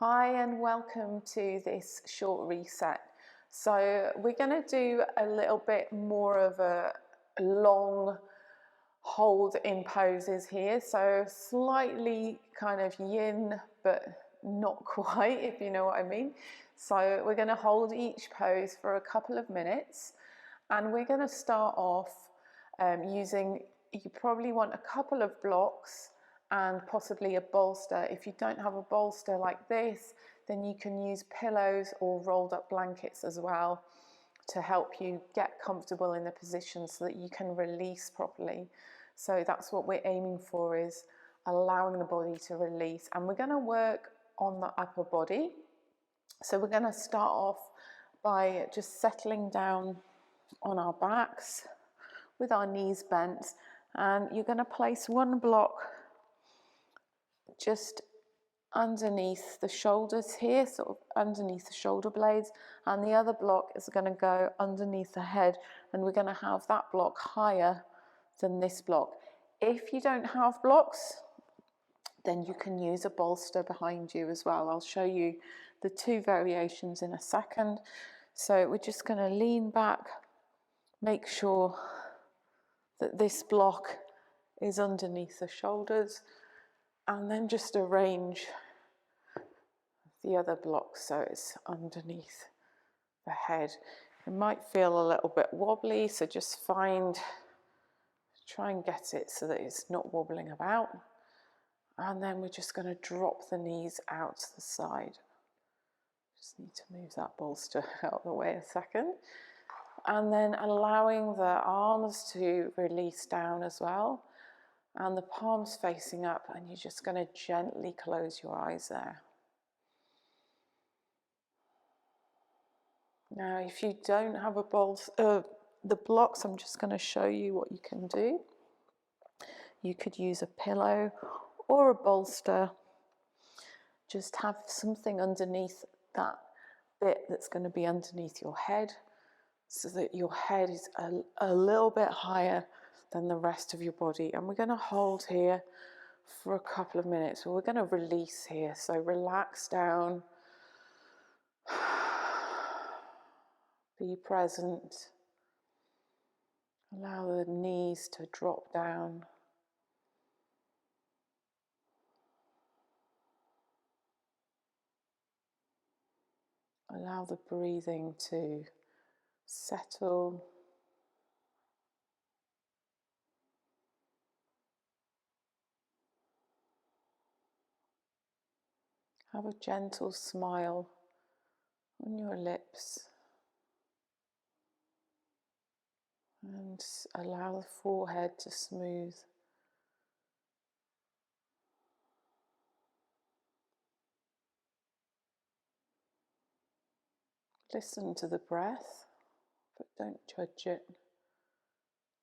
Hi and welcome to this short reset. So we're going to do a little bit more of a long hold in poses here. So slightly kind of yin, but not quite, if you know what I mean. So we're going to hold each pose for a couple of minutes, and we're going to start off using, you probably want a couple of blocks and possibly a bolster. If you don't have a bolster like this, then you can use pillows or rolled up blankets as well to help you get comfortable in the position so that you can release properly. So that's what we're aiming for, is allowing the body to release. And we're going to work on the upper body. So we're going to start off by just settling down on our backs with our knees bent, and you're going to place one block just underneath the shoulders here, sort of underneath the shoulder blades, and the other block is going to go underneath the head, and we're going to have that block higher than this block. If you don't have blocks, then you can use a bolster behind you as well. I'll show you the two variations in a second. So we're just going to lean back, make sure that this block is underneath the shoulders, and then just arrange the other block so it's underneath the head. It might feel a little bit wobbly, so just try and get it so that it's not wobbling about. And then we're just going to drop the knees out to the side. Just need to move that bolster out of the way a second. And then allowing the arms to release down as well, and the palms facing up, and you're just going to gently close your eyes there. Now, if you don't have the blocks, I'm just going to show you what you can do. You could use a pillow or a bolster. Just have something underneath that bit that's going to be underneath your head, so that your head is a little bit higher than the rest of your body. And we're going to hold here for a couple of minutes. We're going to release here. So relax down. Be present. Allow the knees to drop down. Allow the breathing to settle. Have a gentle smile on your lips. And allow the forehead to smooth. Listen to the breath, but don't judge it.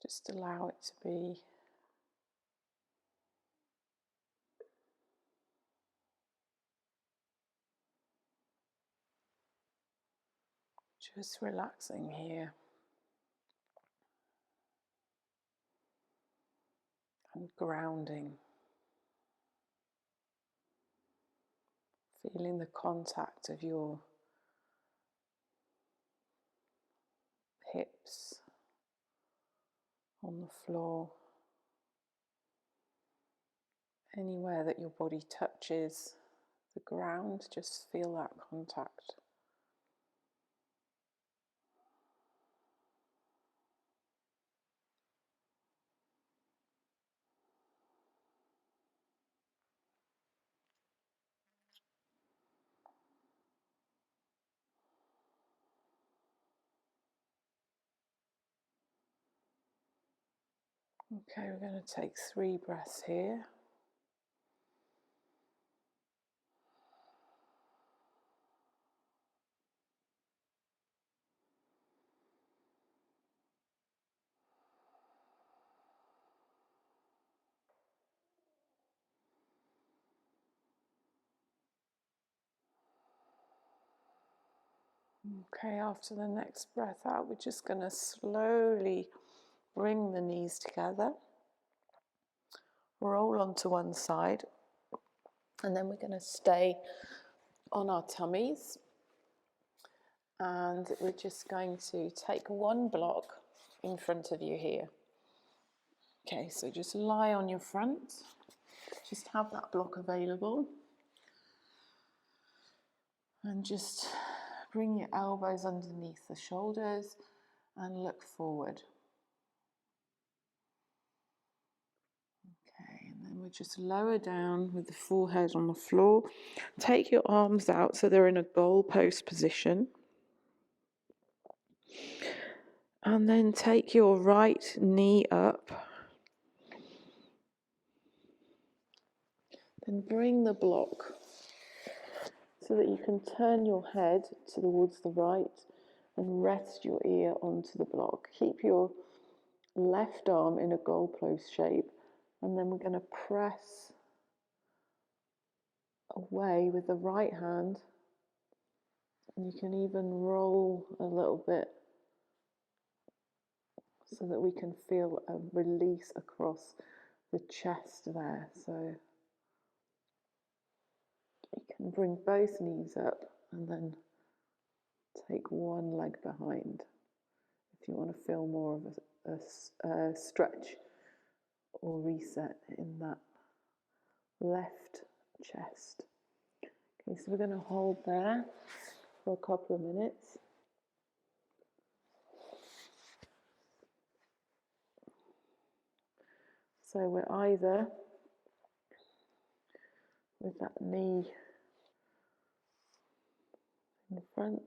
Just allow it to be. Just relaxing here. And grounding. Feeling the contact of your hips on the floor. Anywhere that your body touches the ground, just feel that contact. Okay, we're going to take 3 breaths here. Okay, after the next breath out, we're just going to slowly bring the knees together, roll onto one side, and then we're going to stay on our tummies, and we're just going to take one block in front of you here. Okay, so just lie on your front, just have that block available, and just bring your elbows underneath the shoulders and look forward. Okay, and then we just lower down with the forehead on the floor. Take your arms out so they're in a goalpost position. And then take your right knee up. Then bring the block so that you can turn your head towards the right and rest your ear onto the block. Keep your left arm in a goalpost shape, and then we're going to press away with the right hand, and you can even roll a little bit so that we can feel a release across the chest there. So you can bring both knees up and then take one leg behind if you want to feel more of a stretch or reset in that left chest. Okay, so we're going to hold there for a couple of minutes. So we're either with that knee in the front,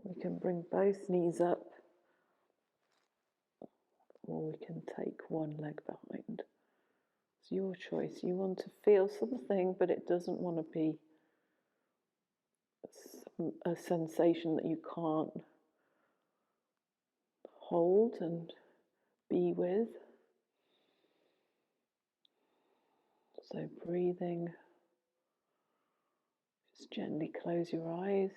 we can bring both knees up, or we can take one leg behind. It's your choice. You want to feel something, but it doesn't want to be a sensation that you can't hold and be with. So breathing, just gently close your eyes.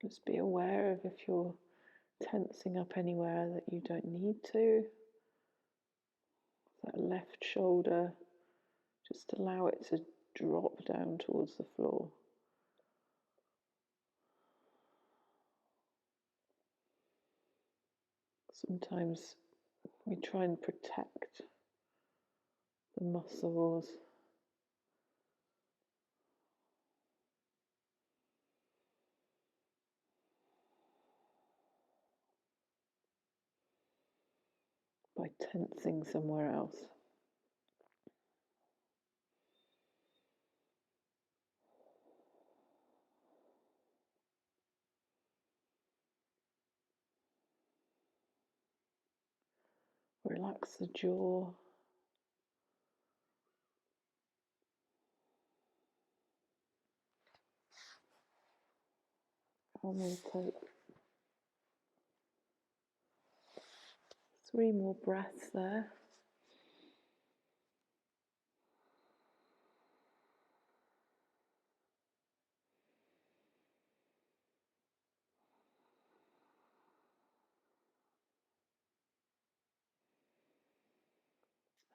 Just be aware of if you're tensing up anywhere that you don't need to. That left shoulder, just allow it to drop down towards the floor. Sometimes we try and protect the muscles. By tensing somewhere else. Relax the jaw. And we'll take 3 more breaths there.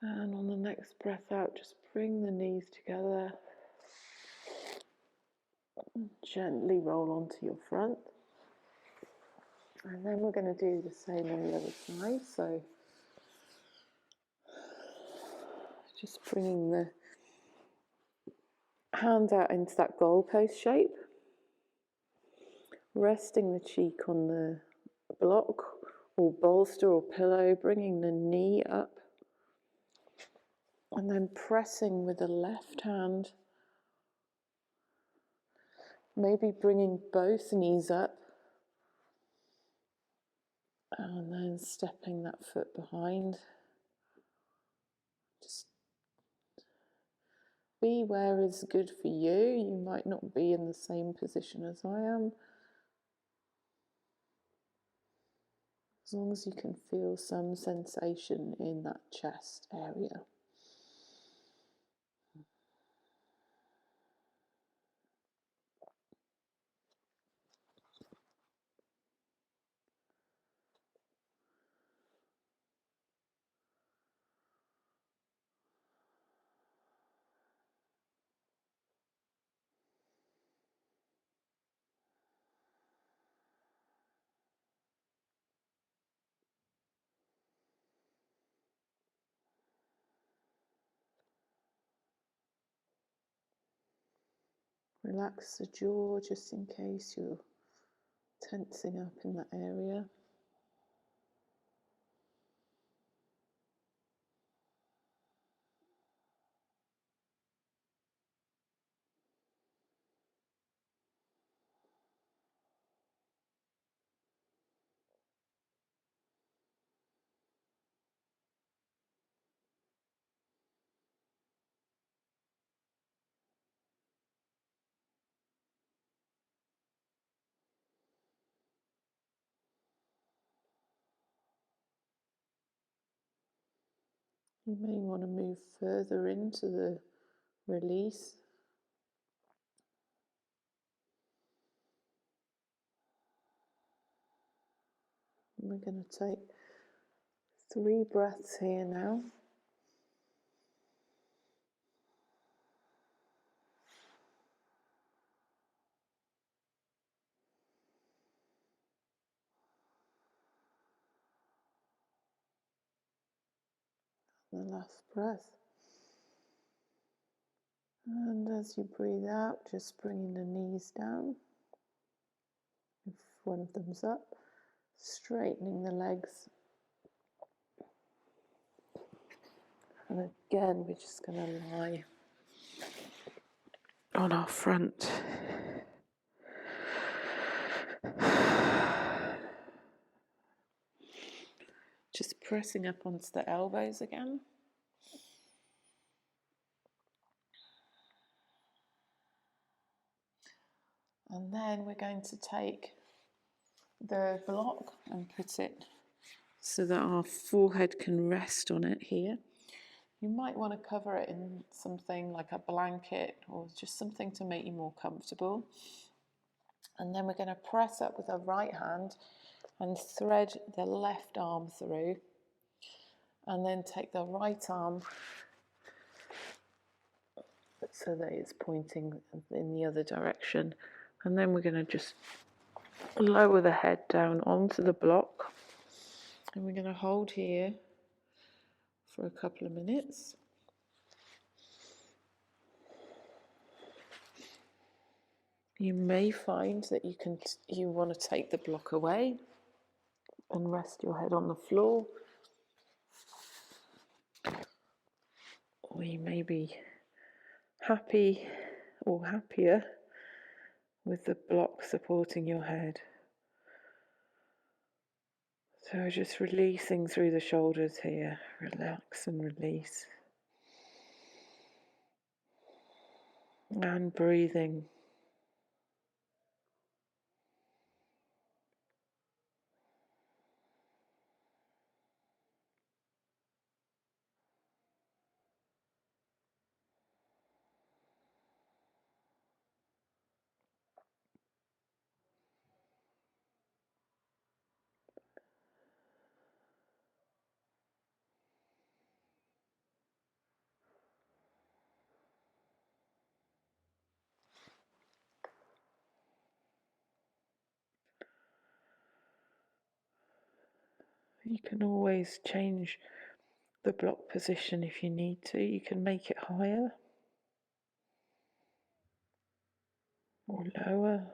And on the next breath out, just bring the knees together. And gently roll onto your front. And then we're going to do the same on the other side. So just bringing the hand out into that goalpost shape. Resting the cheek on the block or bolster or pillow, bringing the knee up. And then pressing with the left hand, maybe bringing both knees up, and then stepping that foot behind. Just be where is good for you. You might not be in the same position as I am. As long as you can feel some sensation in that chest area. Relax the jaw just in case you're tensing up in that area. You may want to move further into the release. And we're going to take 3 breaths here now. The last breath. And as you breathe out, just bringing the knees down. If one of them's up, straightening the legs. And again, we're just going to lie on our front. Just pressing up onto the elbows again. And then we're going to take the block and put it so that our forehead can rest on it here. You might want to cover it in something like a blanket or just something to make you more comfortable. And then we're going to press up with our right hand and thread the left arm through. And then take the right arm so that it's pointing in the other direction. And then we're going to just lower the head down onto the block. And we're going to hold here for a couple of minutes. You may find that you want to take the block away and rest your head on the floor. Or you may be happy or happier with the block supporting your head. So just releasing through the shoulders here. Relax and release. And breathing. You can always change the block position if you need to. You can make it higher or lower.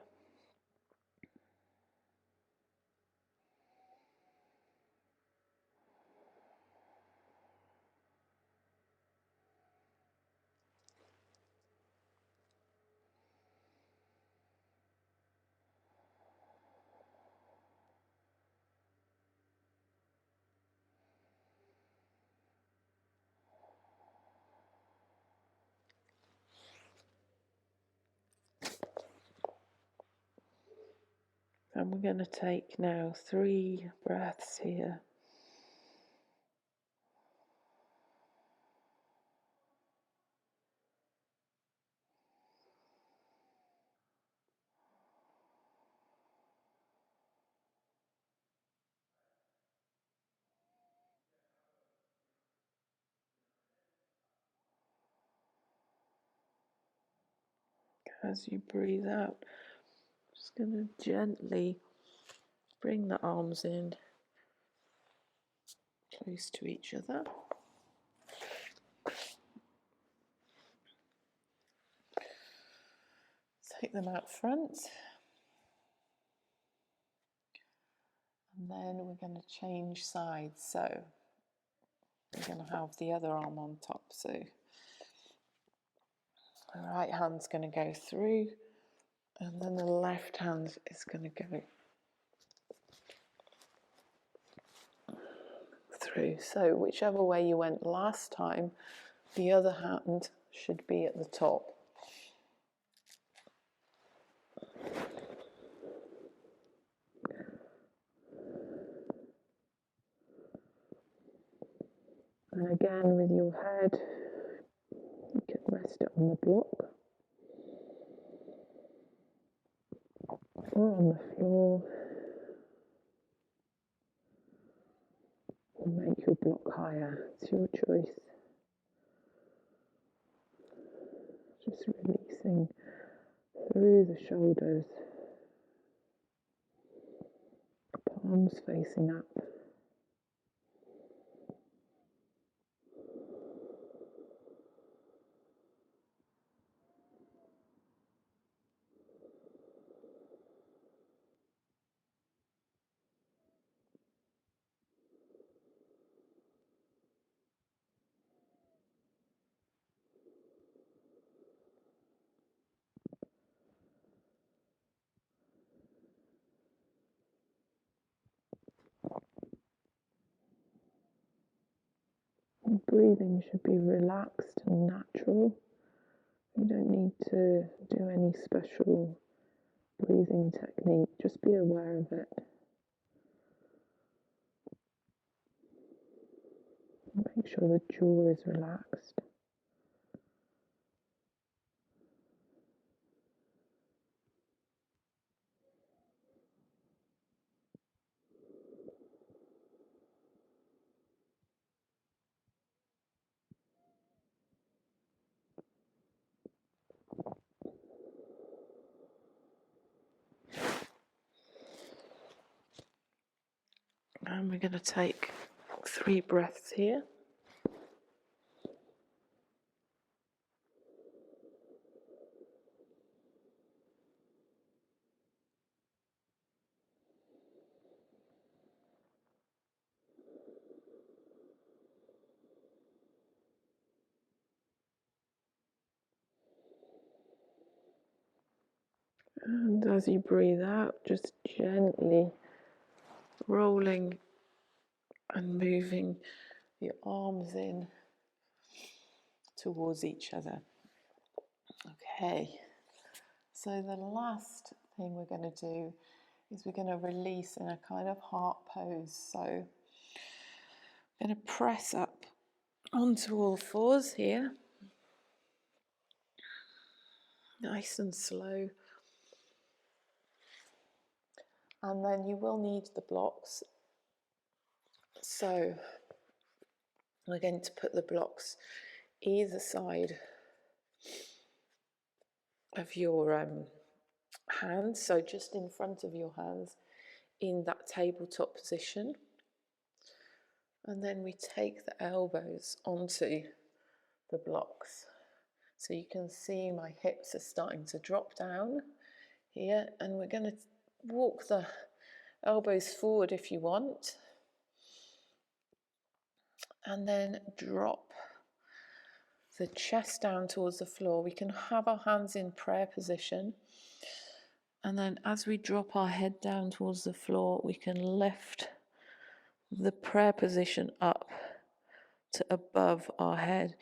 And we're going to take now 3 breaths here. As you breathe out, just going to gently bring the arms in close to each other. So Take them out front. And then we're going to change sides. So we're going to have the other arm on top. So the right hand's going to go through, and then the left hand is going to go through. So whichever way you went last time, the other hand should be at the top. And again, with your head, you can rest it on the block or on the floor, or make your block higher. It's your choice. Just releasing through the shoulders, palms facing up. Breathing should be relaxed and natural. You don't need to do any special breathing technique, just be aware of it. Make sure the jaw is relaxed. And we're going to take 3 breaths here. And as you breathe out, just gently rolling and moving your arms in towards each other. Okay, so the last thing we're going to do is we're going to release in a kind of heart pose. So I'm going to press up onto all fours here, nice and slow. And then you will need the blocks. So we're going to put the blocks either side of your hands, so just in front of your hands in that tabletop position. And then we take the elbows onto the blocks. So you can see my hips are starting to drop down here, and we're going to walk the elbows forward if you want, and then drop the chest down towards the floor. We can have our hands in prayer position, and then as we drop our head down towards the floor, we can lift the prayer position up to above our head.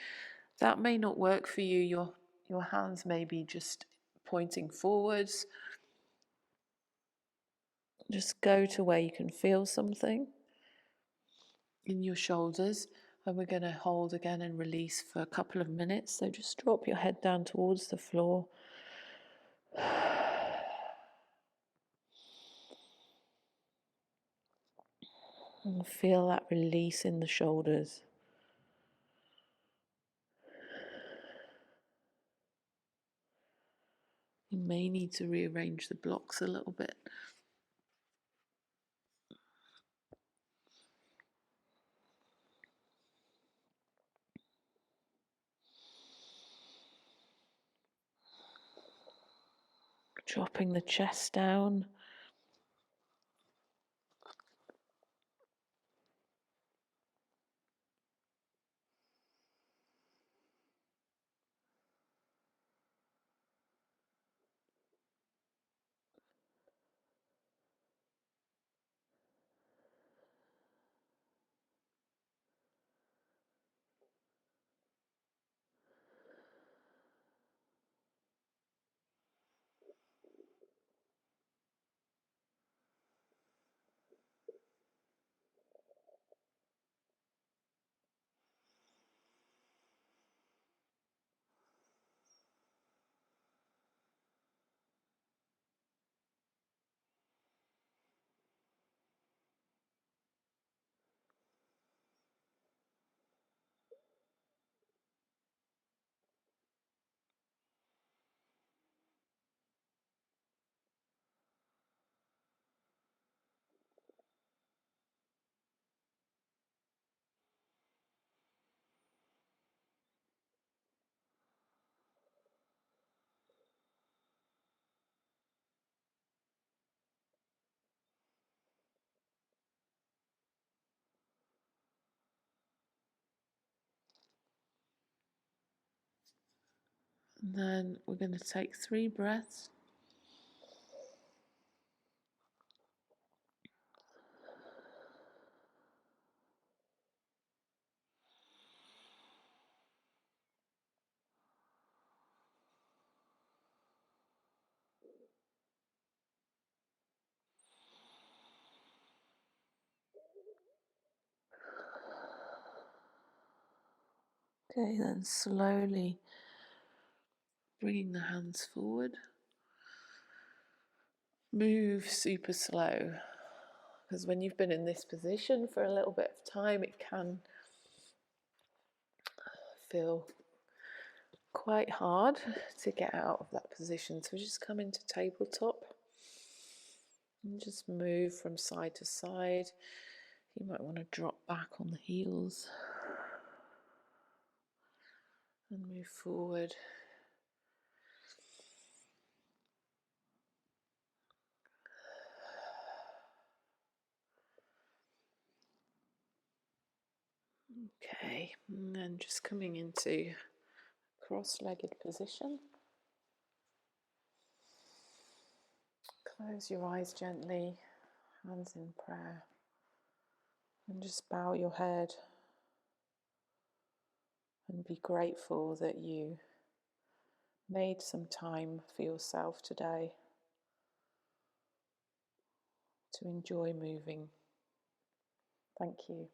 That may not work for you. Your hands may be just pointing forwards. Just go to where you can feel something in your shoulders, and we're going to hold again and release for a couple of minutes. So just drop your head down towards the floor. And feel that release in the shoulders. You may need to rearrange the blocks a little bit. Dropping the chest down. And then we're going to take 3 breaths. Okay, then slowly bringing the hands forward. Move super slow, because when you've been in this position for a little bit of time, it can feel quite hard to get out of that position. So just come into tabletop and just move from side to side. You might want to drop back on the heels and move forward. Okay, and then just coming into cross-legged position. Close your eyes gently, hands in prayer, and just bow your head and be grateful that you made some time for yourself today to enjoy moving. Thank you.